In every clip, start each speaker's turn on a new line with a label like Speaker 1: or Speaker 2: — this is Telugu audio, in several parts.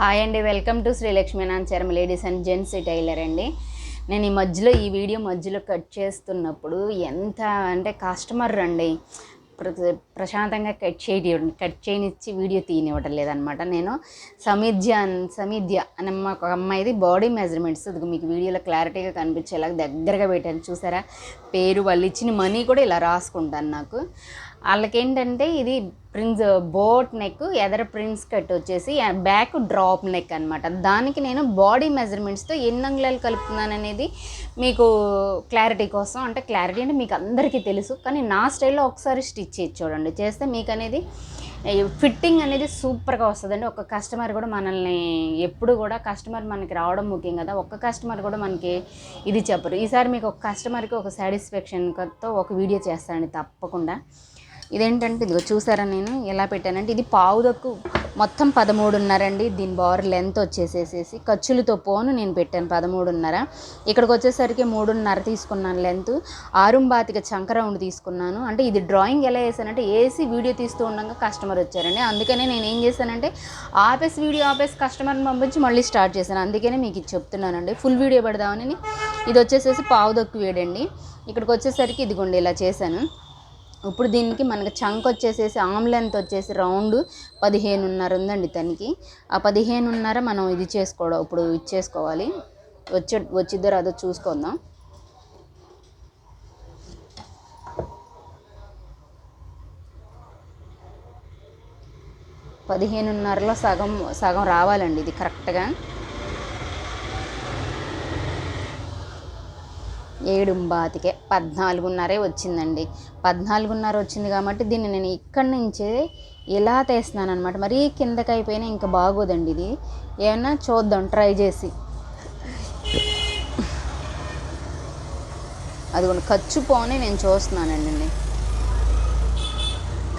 Speaker 1: హాయ్ అండి, welcome to Srilakshmi Nancharam ladies and gents tailor అండి. నేను ఈ వీడియో మధ్యలో కట్ చేస్తున్నప్పుడు ఎంత అంటే కస్టమర్ అండి ప్రశాంతంగా కట్ చేయనిచ్చి వీడియో తీయనివ్వటం లేదనమాట. నేను సమిధ్య అనే ఒక అమ్మాయిది బాడీ మెజర్మెంట్స్ మీకు వీడియోలో క్లారిటీగా కనిపించేలాగా దగ్గరగా పెట్టాను చూసారా. పేరు వాళ్ళు ఇచ్చిన మనీ కూడా ఇలా రాసుకుంటాను. వాళ్ళకేంటంటే ఇది ప్రిన్స్ బోట్ నెక్, ఎదర ప్రిన్స్ కట్ వచ్చేసి బ్యాక్ డ్రాప్ నెక్ అనమాట. దానికి నేను బాడీ మెజర్మెంట్స్తో ఎన్ని అంగుళాలు కలుపుతున్నాను అనేది మీకు క్లారిటీ కోసం, అంటే క్లారిటీ అంటే మీకు అందరికీ తెలుసు, కానీ నా స్టైల్లో ఒకసారి స్టిచ్ చేసి చూడండి. చేస్తే మీకు అనేది ఫిట్టింగ్ అనేది సూపర్గా వస్తుందండి. ఒక కస్టమర్ కూడా మనల్ని ఎప్పుడు కూడా కస్టమర్ మనకి రావడం ముఖ్యం కదా, ఒక్క కస్టమర్ కూడా మనకి ఇది చెప్పరు. ఈసారి మీకు ఒక కస్టమర్కి ఒక సాటిస్ఫాక్షన్తో ఒక వీడియో చేస్తానండి తప్పకుండా. ఇదేంటంటే ఇదిగో చూసారా నేను ఎలా పెట్టానంటే, ఇది పావుదక్కు మొత్తం 13.5 అండి. దీని బార్ లెంత్ వచ్చేసేసి ఖర్చులతో పోను నేను పెట్టాను 13.5. ఇక్కడికి వచ్చేసరికి 3.5 తీసుకున్నాను లెంత్. 6 చంక రౌండ్ తీసుకున్నాను. అంటే ఇది డ్రాయింగ్ ఎలా వేసానంటే వేసి వీడియో తీస్తూ ఉండగా కస్టమర్ వచ్చారండి. అందుకనే నేను ఏం చేశానంటే వీడియో ఆపేసి కస్టమర్ని పంపించి మళ్ళీ స్టార్ట్ చేశాను. అందుకనే మీకు ఇది చెప్తున్నానండి, ఫుల్ వీడియో పెడదామని. ఇది వచ్చేసేసి పావుదక్కు వేడండి. ఇక్కడికి వచ్చేసరికి ఇదిగోండి ఇలా చేశాను. ఇప్పుడు దీనికి మనకి చంక్ వచ్చేసేసి ఆమ్ లెంత్ వచ్చేసి రౌండ్ 15.5 ఉందండి తనకి. ఆ 15.5 మనం ఇది ఇప్పుడు ఇచ్చేసుకోవాలి. వచ్చిద్దరు అదో చూసుకుందాం. 15.5లో సగం రావాలండి ఇది కరెక్ట్గా. 7 14.5 వచ్చిందండి. 14.5 వచ్చింది కాబట్టి దీన్ని నేను ఇక్కడి నుంచే ఇలా తీస్తున్నాను అనమాట. మరీ కిందకి అయిపోయినా ఇంకా బాగోదండి. ఇది ఏమన్నా చూద్దాం ట్రై చేసి. అదిగోండి ఖర్చు పోనీ నేను చూస్తున్నానండి.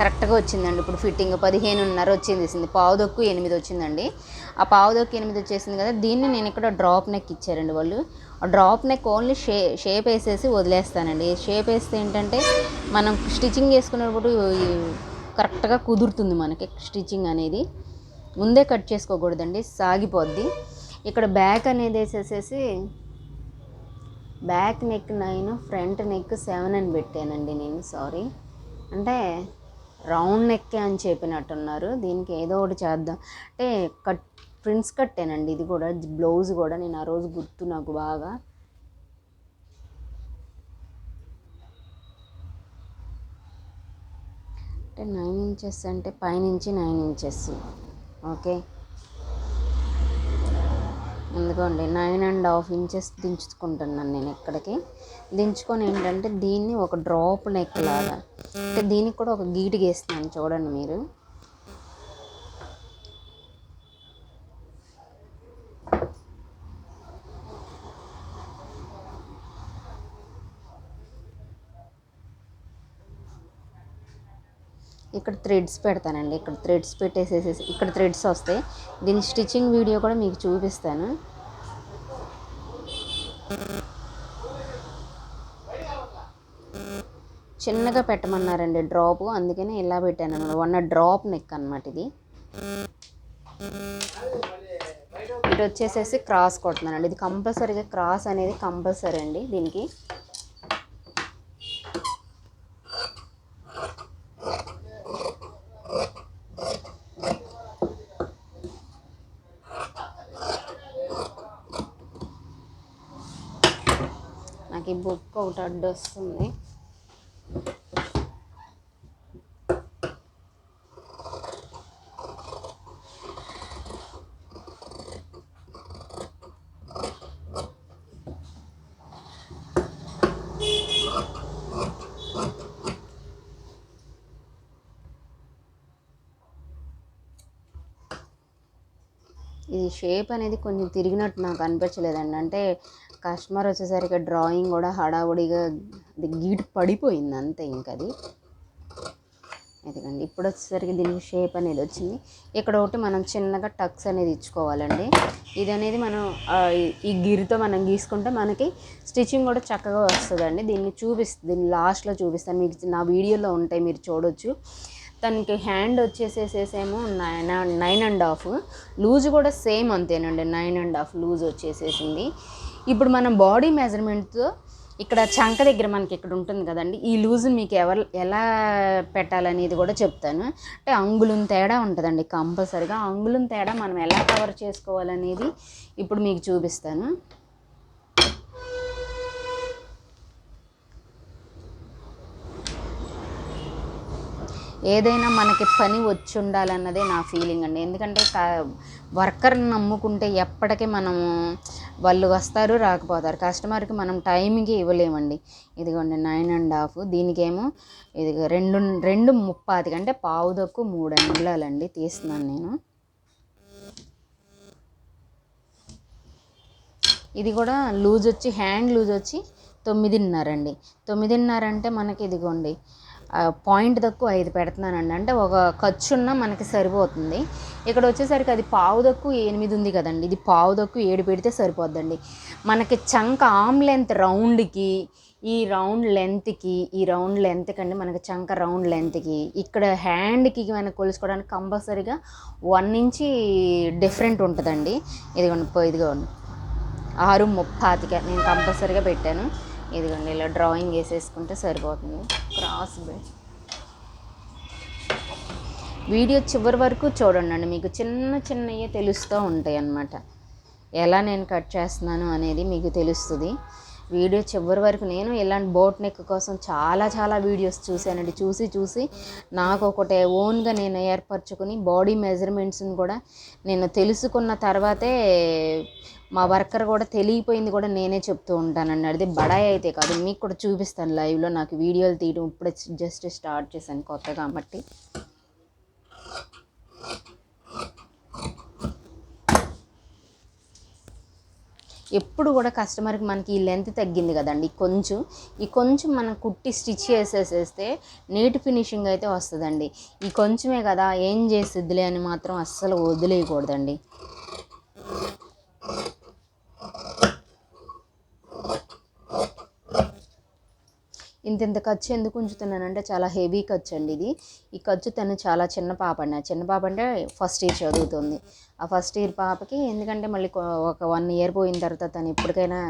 Speaker 1: కరెక్ట్గా వచ్చిందండి. ఇప్పుడు ఫిట్టింగ్ 15.5 వచ్చింది. పావుదొక్కు 8 వచ్చిందండి. ఆ పావుదొక్కు 8 వచ్చేసింది కదా, దీన్ని నేను ఇక్కడ డ్రాప్ నెక్ ఇచ్చారండి వాళ్ళు. ఆ డ్రాప్ నెక్ ఓన్లీ షేప్ వేసేసి వదిలేస్తానండి. షేప్ వేస్తే ఏంటంటే మనం స్టిచ్చింగ్ చేసుకునేటప్పుడు కరెక్ట్గా కుదురుతుంది మనకి. స్టిచ్చింగ్ అనేది ముందే కట్ చేసుకోకూడదండి, సాగిపోద్ది. ఇక్కడ బ్యాక్ అనేది వేసేసేసి బ్యాక్ నెక్ 9, ఫ్రంట్ నెక్ 7 అని పెట్టానండి నేను. సారీ, అంటే రౌండ్ నెక్ అని చెప్పినట్టున్నారు. దీనికి ఏదో ఒకటి చేద్దాం అంటే ప్రిన్స్ కట్టేనండి. ఇది కూడా బ్లౌజ్ కూడా నేను ఆ రోజు గుర్తు నాకు బాగా. అంటే 9 ఇంచెస్ అంటే పైనుంచి 9 ఇంచెస్. ఓకే, ఎందుకండి 9.5 ఇంచెస్ దించుకుంటున్నాను నేను ఇక్కడికి. దించుకొని ఏంటంటే దీన్ని ఒక డ్రాప్ నెక్ లాగా, అంటే దీనికి కూడా ఒక గీటు గీస్తున్నాను చూడండి మీరు. ఇక్కడ థ్రెడ్స్ పెడతానండి. ఇక్కడ థ్రెడ్స్ పెట్టేసేసి ఇక్కడ థ్రెడ్స్ వస్తాయి. దీని స్టిచ్చింగ్ వీడియో కూడా మీకు చూపిస్తాను. చిన్నగా పెట్టమన్నారండి డ్రాప్, అందుకని ఇలా పెట్టాను అనమాట. డ్రాప్ నెక్ అనమాట ఇది. ఇటు వచ్చేసేసి క్రాస్ కొడుతున్నానండి. ఇది కంపల్సరీగా క్రాస్ అనేది కంపల్సరీ అండి దీనికి. నాకు ఈ బుక్ ఒకటి అడ్డు వస్తుంది. ఇది షేప్ అనేది కొంచెం తిరిగినట్టు నాకు అనిపించలేదండి. అంటే కస్టమర్ వచ్చేసరికి డ్రాయింగ్ కూడా హడావుడిగా అది గీటు పడిపోయింది అంతే. ఇంకా అది ఎందుకండి ఇప్పుడు వచ్చేసరికి దీనికి షేప్ అనేది వచ్చింది. ఇక్కడ ఒకటి మనం చిన్నగా టక్స్ అనేది ఇచ్చుకోవాలండి. ఇది అనేది మనం ఈ గిరితో మనం గీసుకుంటే మనకి స్టిచ్చింగ్ కూడా చక్కగా వస్తుందండి. దీన్ని లాస్ట్లో చూపిస్తాను మీకు. నా వీడియోలో ఉంటాయి, మీరు చూడొచ్చు. తనకి హ్యాండ్ వచ్చేసేసేమో 9.5, లూజ్ కూడా సేమ్ అంతేనండి, 9.5 లూజ్ వచ్చేసేసింది. ఇప్పుడు మనం బాడీ మెజర్మెంట్తో ఇక్కడ చంక దగ్గర మనకి ఇక్కడ ఉంటుంది కదండి, ఈ లూజ్ మీకు ఎలా పెట్టాలనేది కూడా చెప్తాను. అంటే అంగుళం తేడా ఉంటుందండి కంపల్సరిగా, అంగుళం తేడా మనం ఎలా కవర్ చేసుకోవాలనేది ఇప్పుడు మీకు చూపిస్తాను. ఏదైనా మనకి పని వచ్చి ఉండాలన్నదే నా ఫీలింగ్ అండి. ఎందుకంటే వర్కర్ని నమ్ముకుంటే ఎప్పటికీ మనము వాళ్ళు వస్తారు రాకపోతారు, కస్టమర్కి మనం టైంకి ఇవ్వలేమండి. ఇదిగోండి 9.5, దీనికేమో ఇది 2.35 అంటే పావుదక్కు 3 అంగుళాలండి తీస్తున్నాను నేను. ఇది కూడా లూజ్ వచ్చి హ్యాండ్ లూజ్ వచ్చి 9.5 అండి. 9.5 అంటే మనకి ఇదిగోండి పాయింట్ తక్కువ 5 పెడుతున్నానండి, అంటే ఒక ఖర్చున్న మనకి సరిపోతుంది. ఇక్కడ వచ్చేసరికి అది పావుదక్కు 8 ఉంది కదండి, ఇది పావుదక్కు 7 పెడితే సరిపోద్దండి. మనకి చంక ఆమ్ లెంత్ రౌండ్కి ఈ రౌండ్ లెంత్కి అండి, మనకి చంక రౌండ్ లెంత్కి ఇక్కడ హ్యాండ్కి మనకు కొలుసుకోవడానికి కంపల్సరీగా 1 ఇంచ్ డిఫరెంట్ ఉంటుందండి. ఇదిగోండి 6.35 నేను కంపల్సరీగా పెట్టాను. ఇదిగోండి ఇలా డ్రాయింగ్ వేసేసుకుంటే సరిపోతుంది. క్రాస్ బెల్ట్ వీడియో చివరి వరకు చూడండి, మీకు చిన్నవి తెలుస్తూ ఉంటాయి అన్నమాట. ఎలా నేను కట్ చేస్తున్నాను అనేది మీకు తెలుస్తుంది. వీడియో చివరి వరకు నేను ఇలాంటి బోట్ నెక్ కోసం చాలా వీడియోస్ చూశానండి. చూసి నాకు ఒకటే ఓన్గా నేను ఏర్పరచుకొని బాడీ మెజర్మెంట్స్ని కూడా నేను తెలుసుకున్న తర్వాతే మా వర్కర్ కూడా తెలియపోయింది కూడా నేనే చెప్తూ ఉంటానండి. అది బడాయి అయితే కాదు, మీకు కూడా చూపిస్తాను లైవ్లో. నాకు వీడియోలు తీయడం ఇప్పుడే జస్ట్ స్టార్ట్ చేశాను కొత్తగా కాబట్టి. ఎప్పుడు కూడా కస్టమర్కి మనకి ఈ లెంత్ తగ్గింది కదండి, ఈ కొంచెం మనం కుట్టి స్టిచ్ చేసేసేస్తే నీట్ ఫినిషింగ్ అయితే వస్తుందండి. ఈ కొంచెమే కదా ఏం చేసిద్దిలే అని మాత్రం అస్సలు వదిలేయకూడదండి. ఇంత ఖర్చు ఎందుకు ఉంచుతున్నానంటే చాలా హెవీ ఖర్చు అండి ఇది. ఈ ఖర్చు తను చాలా చిన్న పాప అంటే ఫస్ట్ ఇయర్ చదువుతుంది. ఆ ఫస్ట్ ఇయర్ పాపకి ఎందుకంటే మళ్ళీ ఒక 1 ఇయర్ పోయిన తర్వాత తను ఎప్పటికైనా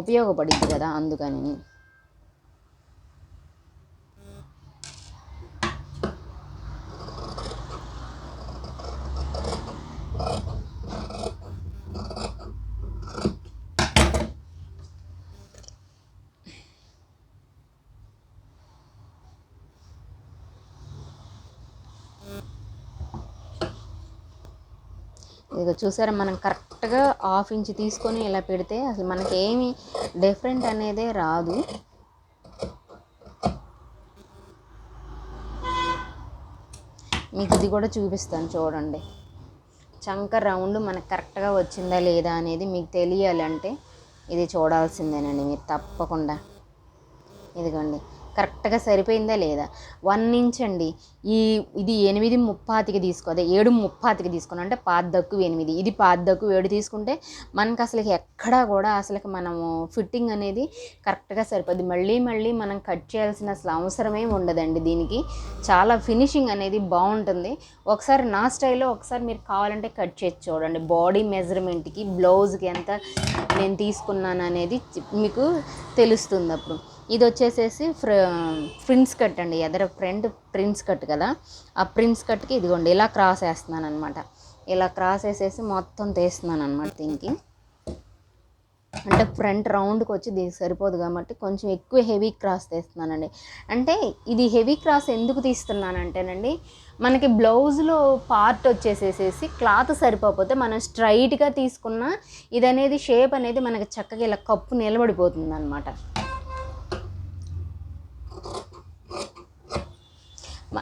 Speaker 1: ఉపయోగపడిద్ది కదా, అందుకని. ఇక చూసారా, మనం కరెక్ట్గా 1/2 ఇంచ్ తీసుకొని ఇలా పెడితే అసలు మనకి ఏమి డిఫరెంట్ అనేదే రాదు. మీకు ఇది కూడా చూపిస్తాను చూడండి. చంక రౌండ్ మనకు కరెక్ట్గా వచ్చిందా లేదా అనేది మీకు తెలియాలంటే ఇది చూడాల్సిందేనండి మీరు తప్పకుండా. ఇదిగోండి కరెక్ట్గా సరిపోయిందా లేదా. 1 ఇంచ్ అండి. ఇది 8.35 తీసుకోదే 7.35 తీసుకున్నాం అంటే 8.5 ఇది 8.5 తీసుకుంటే మనకు అసలు ఎక్కడా కూడా అసలు మనము ఫిట్టింగ్ అనేది కరెక్ట్గా సరిపోద్ది. మళ్ళీ మనం కట్ చేయాల్సిన అసలు అవసరమే ఉండదండి. దీనికి చాలా ఫినిషింగ్ అనేది బాగుంటుంది. ఒకసారి నా స్టైల్లో ఒకసారి మీరు కావాలంటే కట్ చేసి చూడండి. బాడీ మెజర్మెంట్కి బ్లౌజ్కి ఎంత నేను తీసుకున్నాను అనేది మీకు తెలుస్తుంది అప్పుడు. ఇది వచ్చేసేసి ప్రిన్స్ కట్ అండి, ఎదర ఫ్రంట్ ప్రిన్స్ కట్ కదా, ఆ ప్రిన్స్ కట్కి ఇదిగోండి ఇలా క్రాస్ వేస్తున్నాను అనమాట. ఇలా క్రాస్ వేసేసి మొత్తం తీస్తున్నాను అనమాట. దీనికి అంటే ఫ్రంట్ రౌండ్కి వచ్చి దీనికి సరిపోదు కాబట్టి కొంచెం ఎక్కువ హెవీ క్రాస్ తీస్తున్నానండి. అంటే ఇది హెవీ క్రాస్ ఎందుకు తీస్తున్నానంటేనండి, మనకి బ్లౌజ్లో పార్ట్ వచ్చేసేసి క్లాత్ సరిపోతే మనం స్ట్రైట్గా తీసుకున్న ఇది అనేది షేప్ అనేది మనకి చక్కగా ఇలా కప్పు నిలబడిపోతుంది అనమాట.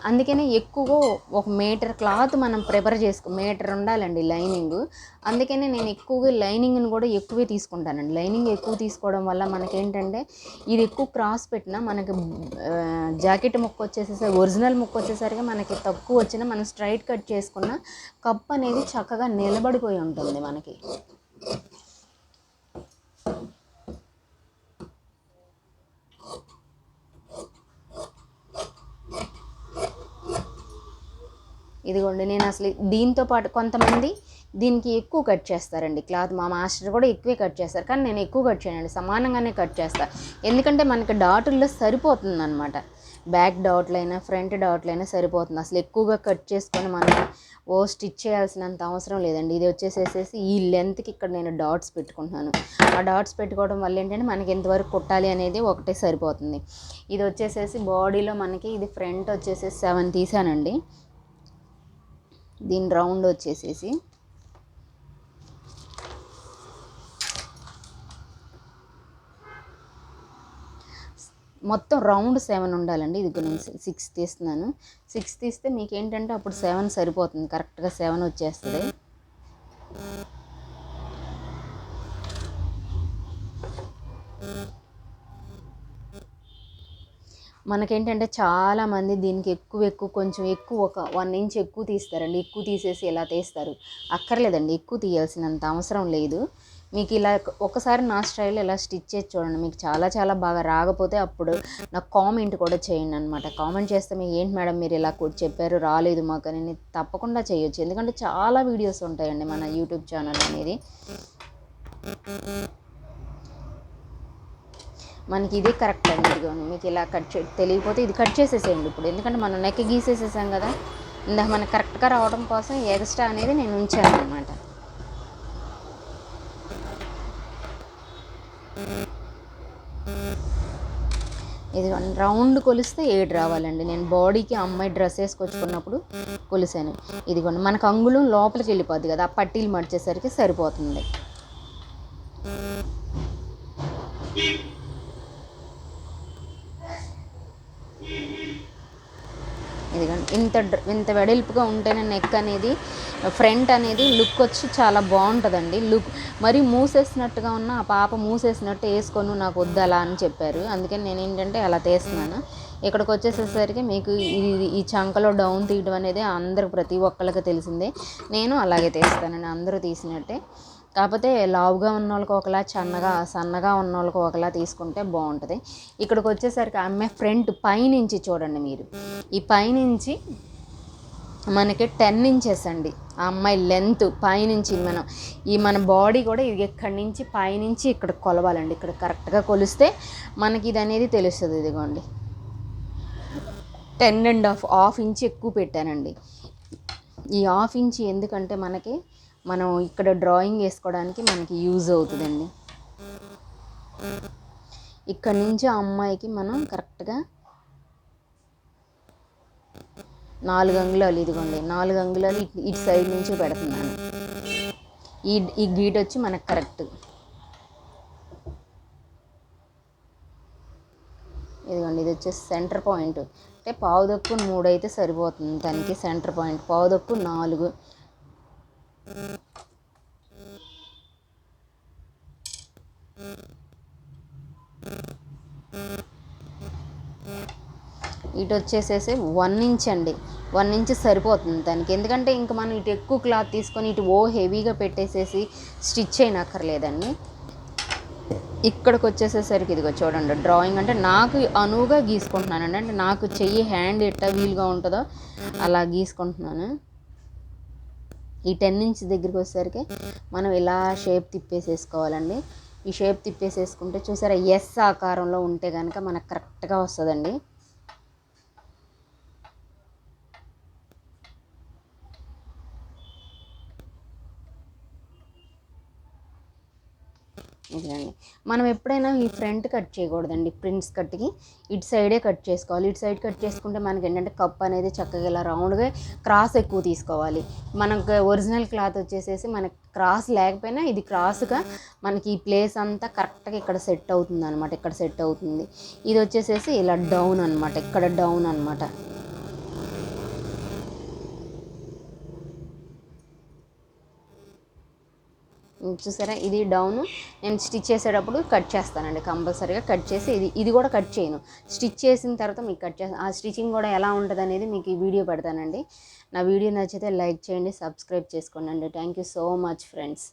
Speaker 1: అందుకనే ఎక్కువగా 1 మీటర్ క్లాత్ మనం ప్రిపేర్ మీటర్ ఉండాలండి లైనింగ్. అందుకనే నేను ఎక్కువగా లైనింగ్ని కూడా ఎక్కువే తీసుకుంటానండి. లైనింగ్ ఎక్కువ తీసుకోవడం వల్ల మనకేంటంటే ఇది ఎక్కువ క్రాస్ పెట్టినా మనకి జాకెట్ ముక్క వచ్చేసేసరికి ఒరిజినల్ ముక్క వచ్చేసరికి మనకి తక్కువ వచ్చినా మనం స్ట్రైట్ కట్ చేసుకున్న కప్ అనేది చక్కగా నిలబడిపోయి ఉంటుంది మనకి. ఇదిగోండి నేను అసలు దీంతో పాటు కొంతమంది దీనికి ఎక్కువ కట్ చేస్తారండి క్లాత్. మా మాస్టర్ కూడా ఎక్కువే కట్ చేస్తారు, కానీ నేను ఎక్కువ కట్ చేయనండి, సమానంగానే కట్ చేస్తాను. ఎందుకంటే మనకి డాటుల్లో సరిపోతుంది అనమాట, బ్యాక్ డాట్లైనా ఫ్రంట్ డాట్లైనా సరిపోతుంది. అసలు ఎక్కువగా కట్ చేసుకొని మనం స్టిచ్ చేయాల్సినంత అవసరం లేదండి. ఇది వచ్చేసేసి ఈ లెంత్కి ఇక్కడ నేను డాట్స్ పెట్టుకుంటున్నాను. ఆ డాట్స్ పెట్టుకోవడం వల్ల ఏంటంటే మనకి ఎంతవరకు కుట్టాలి అనేది ఒకటే సరిపోతుంది. ఇది వచ్చేసేసి బాడీలో మనకి ఇది ఫ్రంట్ వచ్చేసేసి 7 తీసానండి. దీని రౌండ్ వచ్చేసేసి మొత్తం రౌండ్ 7 ఉండాలండి. ఇది నేను 6 తీస్తున్నాను. 6 తీస్తే మీకు ఏంటంటే అప్పుడు 7 సరిపోతుంది, కరెక్ట్గా 7 వచ్చేస్తుంది. మనకేంటంటే చాలామంది దీనికి ఎక్కువ కొంచెం ఎక్కువ ఒక 1 ఇంచ్ ఎక్కువ తీస్తారండి. ఎక్కువ తీసేసి ఇలా తీస్తారు. అక్కర్లేదండి, ఎక్కువ తీయాల్సినంత అవసరం లేదు. మీకు ఇలా ఒకసారి నా స్టైల్ ఇలా స్టిచ్ చేసి చూడండి. మీకు చాలా బాగా రాకపోతే అప్పుడు నాకు కామెంట్ కూడా చేయండి అనమాట. కామెంట్ చేస్తే మీకు ఏంటి మేడం మీరు ఇలా చెప్పారు రాలేదు మాకు అని తప్పకుండా చేయొచ్చు. ఎందుకంటే చాలా వీడియోస్ ఉంటాయండి మన యూట్యూబ్ ఛానల్ అనేది. మనకి ఇది కరెక్ట్ అండి. ఇదిగోండి మీకు ఇలా తెలియకపోతే ఇది కట్ చేసేసేయండి ఇప్పుడు, ఎందుకంటే మనం నెక్ గీసేసేసాం కదా. ఇందాక మనకు కరెక్ట్గా రావడం కోసం ఎక్స్ట్రా అనేది నేను ఉంచాను అనమాట. ఇదిగోండి రౌండ్ కొలిస్తే 7 రావాలండి. నేను బాడీకి అమ్మాయి డ్రెస్ వేసుకొచ్చుకున్నప్పుడు కొలిసాను. ఇదిగోండి మనకు అంగుళం లోపలికి వెళ్ళిపోద్ది కదా, ఆ పట్టీలు మడిచేసరికి సరిపోతుంది. ఇదిగోండి ఇంత వెడల్పుగా ఉంటేనే నెక్ అనేది ఫ్రంట్ అనేది లుక్ వచ్చి చాలా బాగుంటుందండి. లుక్ మరి మూసేసినట్టుగా ఉన్న ఆ పాప మూసేసినట్టు వేసుకొని నాకు వద్దు అలా అని చెప్పారు. అందుకని నేను ఏంటంటే అలా తీస్తున్నాను. ఇక్కడికి వచ్చేసేసరికి మీకు ఈ చంకలో డౌన్ తీయడం అనేది ప్రతి ఒక్కళ్ళకి తెలిసిందే. నేను అలాగే తీస్తానండి, అందరూ తీసినట్టే. కాకపోతే లావుగా ఉన్న వాళ్ళకి ఒకలా, సన్నగా ఉన్న వాళ్ళకి ఒకలా తీసుకుంటే బాగుంటుంది. ఇక్కడికి వచ్చేసరికి అమ్మాయి ఫ్రంట్ పైనుంచి చూడండి మీరు, ఈ పైనుంచి మనకి 10 ఇంచెస్ అండి ఆ అమ్మాయి లెంత్. పైనుంచి మన బాడీ కూడా ఇది ఇక్కడి నుంచి పైనుంచి ఇక్కడ కొలవాలండి. ఇక్కడ కరెక్ట్గా కొలిస్తే మనకి ఇది అనేది తెలుస్తుంది. ఇదిగోండి 10.5 ఇంచ్ ఎక్కువ పెట్టానండి. ఈ 1/2 ఇంచ్ ఎందుకంటే మనం ఇక్కడ డ్రాయింగ్ వేసుకోవడానికి మనకి యూజ్ అవుతుందండి. ఇక్కడ నుంచి ఆ అమ్మాయికి మనం కరెక్ట్గా 4 అంగుళాలు, ఇదిగోండి 4 అంగుళాలు ఇటు సైడ్ నుంచి పెడుతున్నాను. ఈ గీట్ వచ్చి మనకు కరెక్ట్. ఇదిగోండి ఇది వచ్చేసి సెంటర్ పాయింట్. అంటే 3/4 అయితే సరిపోతుంది దానికి. Centre point 4/4. ఇటు వచ్చేసేసి 1 ఇంచ్ అండి. 1 ఇంచ్ సరిపోతుంది దానికి. ఎందుకంటే ఇంక మనం ఇటు ఎక్కువ క్లాత్ తీసుకొని ఇటు హెవీగా పెట్టేసేసి స్టిచ్ అయినక్కర్లేదండి. ఇక్కడికి వచ్చేసేసరికి ఇదిగో చూడండి డ్రాయింగ్ అంటే నాకు అనువుగా గీసుకుంటున్నానండి. అంటే నాకు హ్యాండ్ ఎట్లా వీలుగా ఉంటుందో అలా గీసుకుంటున్నాను. ఈ 10 ఇంచ్ దగ్గరికి వచ్చేసరికి మనం ఇలా షేప్ తిప్పేసేసుకోవాలండి. ఈ షేప్ తిప్పేసేసుకుంటే చూసారా ఎస్ ఆకారంలో ఉంటే కనుక మనకు కరెక్ట్గా వస్తుందండి. ఇదండి మనం ఎప్పుడైనా ఈ ఫ్రంట్ కట్ చేయకూడదండి. ప్రింట్స్ కట్కి ఇటు సైడే కట్ చేసుకోవాలి. ఇటు సైడ్ కట్ చేసుకుంటే మనకి ఏంటంటే కప్ అనేది చక్కగా ఇలా రౌండ్గా క్రాస్ ఎక్కువ తీసుకోవాలి. మనకు ఒరిజినల్ క్లాత్ వచ్చేసేసి మనకి క్రాస్ లేకపోయినా ఇది క్రాస్గా మనకి ఈ ప్లేస్ అంతా కరెక్ట్గా ఇక్కడ సెట్ అవుతుంది అనమాట. ఇక్కడ సెట్ అవుతుంది. ఇది వచ్చేసేసి ఇలా డౌన్ అనమాట, ఇక్కడ డౌన్ అనమాట. చూసారా ఇది డౌన్. నేను స్టిచ్ చేసేటప్పుడు కట్ చేస్తానండి, కంపల్సరీగా కట్ చేసి ఇది కూడా కట్ చేయను. స్టిచ్ చేసిన తర్వాత మీకు కట్ చేస్తాను. ఆ స్టిచ్చింగ్ కూడా ఎలా ఉంటుంది అనేది మీకు ఈ వీడియో పెడతానండి. నా వీడియో నచ్చితే లైక్ చేయండి, సబ్స్క్రైబ్ చేసుకోండి. Thank you so much friends.